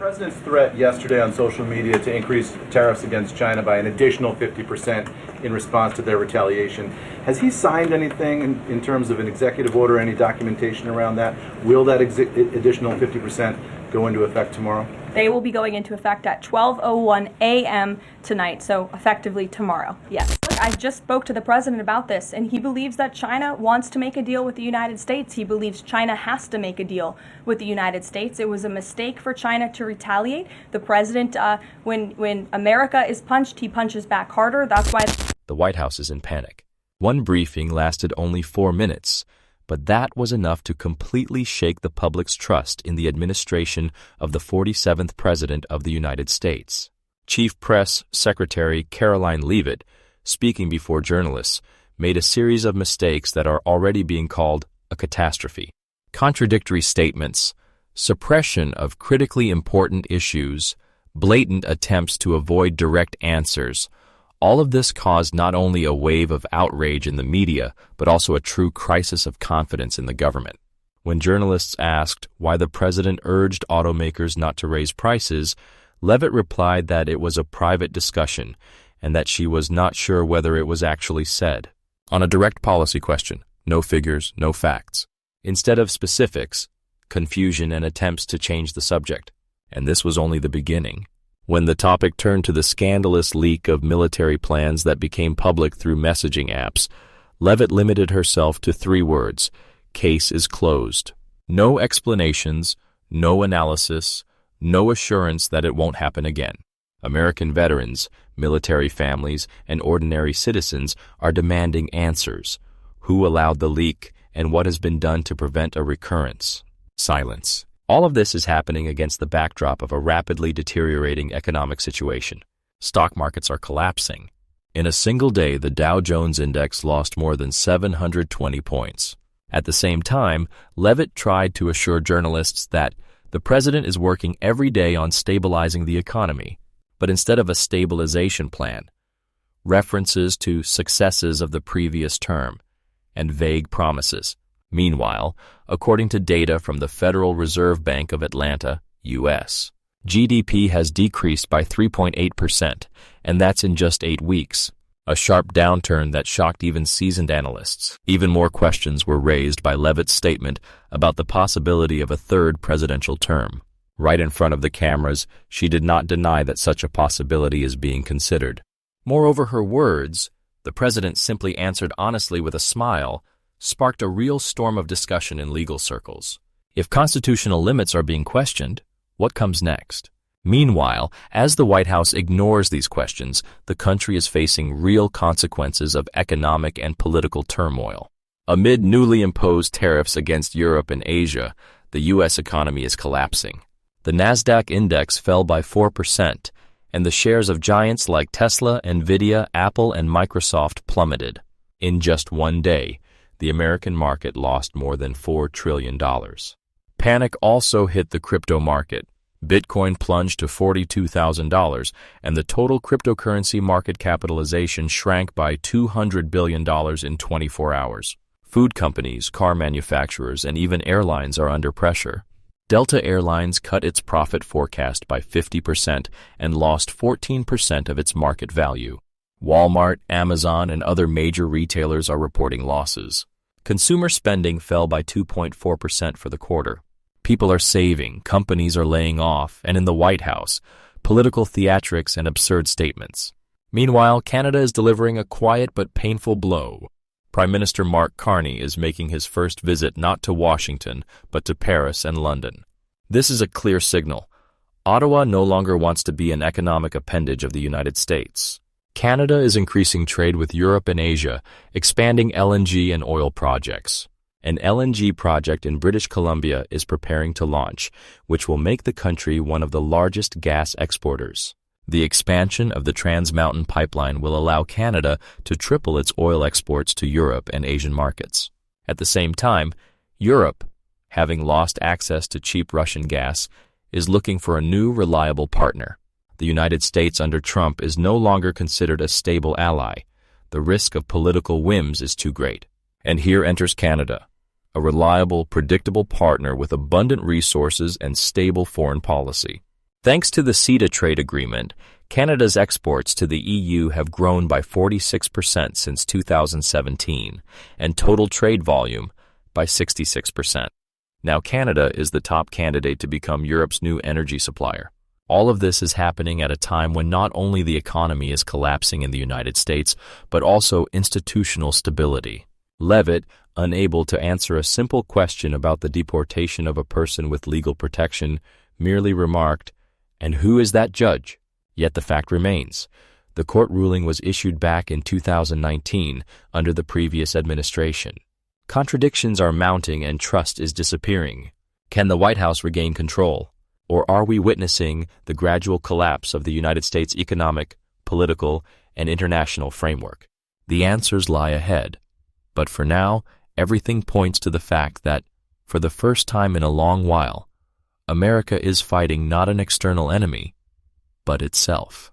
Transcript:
president's threat yesterday on social media to increase tariffs against China by an additional 50% in response to their retaliation. Has he signed anything in terms of an executive order, any documentation around that? Will that additional 50% go into effect tomorrow? They will be going into effect at 12:01 a.m. tonight, so effectively tomorrow, yes. I just spoke to the president about this, and he believes that China wants to make a deal with the United States. He believes China has to make a deal with the United States. It was a mistake for China to retaliate. The president, when America is punched, he punches back harder. That's why the White House is in panic. One briefing lasted only 4 minutes, but that was enough to completely shake the public's trust in the administration of the 47th President of the United States. Chief Press Secretary Karoline Leavitt, speaking before journalists, made a series of mistakes that are already being called a catastrophe. Contradictory statements, suppression of critically important issues, blatant attempts to avoid direct answers. All of this caused not only a wave of outrage in the media, but also a true crisis of confidence in the government. When journalists asked why the president urged automakers not to raise prices, Leavitt replied that it was a private discussion and that she was not sure whether it was actually said. On a direct policy question, no figures, no facts. Instead of specifics, confusion and attempts to change the subject. And this was only the beginning. When the topic turned to the scandalous leak of military plans that became public through messaging apps, Leavitt limited herself to 3 words: case is closed. No explanations, no analysis, no assurance that it won't happen again. American veterans, military families, and ordinary citizens are demanding answers. Who allowed the leak, and what has been done to prevent a recurrence? Silence. All of this is happening against the backdrop of a rapidly deteriorating economic situation. Stock markets are collapsing. In a single day, the Dow Jones Index lost more than 720 points. At the same time, Leavitt tried to assure journalists that the president is working every day on stabilizing the economy, but instead of a stabilization plan, references to successes of the previous term, and vague promises. Meanwhile, according to data from the Federal Reserve Bank of Atlanta, U.S., GDP has decreased by 3.8%, and that's in just 8 weeks. A sharp downturn that shocked even seasoned analysts. Even more questions were raised by Leavitt's statement about the possibility of a third presidential term. Right in front of the cameras, she did not deny that such a possibility is being considered. Moreover, her words, the president simply answered honestly with a smile, sparked a real storm of discussion in legal circles. If constitutional limits are being questioned, what comes next? Meanwhile, as the White House ignores these questions, the country is facing real consequences of economic and political turmoil. Amid newly imposed tariffs against Europe and Asia, the U.S. economy is collapsing. The NASDAQ index fell by 4%, and the shares of giants like Tesla, Nvidia, Apple, and Microsoft plummeted. In just one day, the American market lost more than $4 trillion. Panic also hit the crypto market. Bitcoin plunged to $42,000, and the total cryptocurrency market capitalization shrank by $200 billion in 24 hours. Food companies, car manufacturers, and even airlines are under pressure. Delta Airlines cut its profit forecast by 50% and lost 14% of its market value. Walmart, Amazon, and other major retailers are reporting losses. Consumer spending fell by 2.4% for the quarter. People are saving, companies are laying off, and in the White House, political theatrics and absurd statements. Meanwhile, Canada is delivering a quiet but painful blow. Prime Minister Mark Carney is making his first visit not to Washington, but to Paris and London. This is a clear signal. Ottawa no longer wants to be an economic appendage of the United States. Canada is increasing trade with Europe and Asia, expanding LNG and oil projects. An LNG project in British Columbia is preparing to launch, which will make the country one of the largest gas exporters. The expansion of the Trans Mountain Pipeline will allow Canada to triple its oil exports to Europe and Asian markets. At the same time, Europe, having lost access to cheap Russian gas, is looking for a new, reliable partner. The United States under Trump is no longer considered a stable ally. The risk of political whims is too great. And here enters Canada, a reliable, predictable partner with abundant resources and stable foreign policy. Thanks to the CETA trade agreement, Canada's exports to the EU have grown by 46% since 2017, and total trade volume by 66%. Now Canada is the top candidate to become Europe's new energy supplier. All of this is happening at a time when not only the economy is collapsing in the United States, but also institutional stability. Leavitt, unable to answer a simple question about the deportation of a person with legal protection, merely remarked, "And who is that judge?" Yet the fact remains. The court ruling was issued back in 2019 under the previous administration. Contradictions are mounting and trust is disappearing. Can the White House regain control? Or are we witnessing the gradual collapse of the United States economic, political, and international framework? The answers lie ahead. But for now, everything points to the fact that, for the first time in a long while, America is fighting not an external enemy, but itself.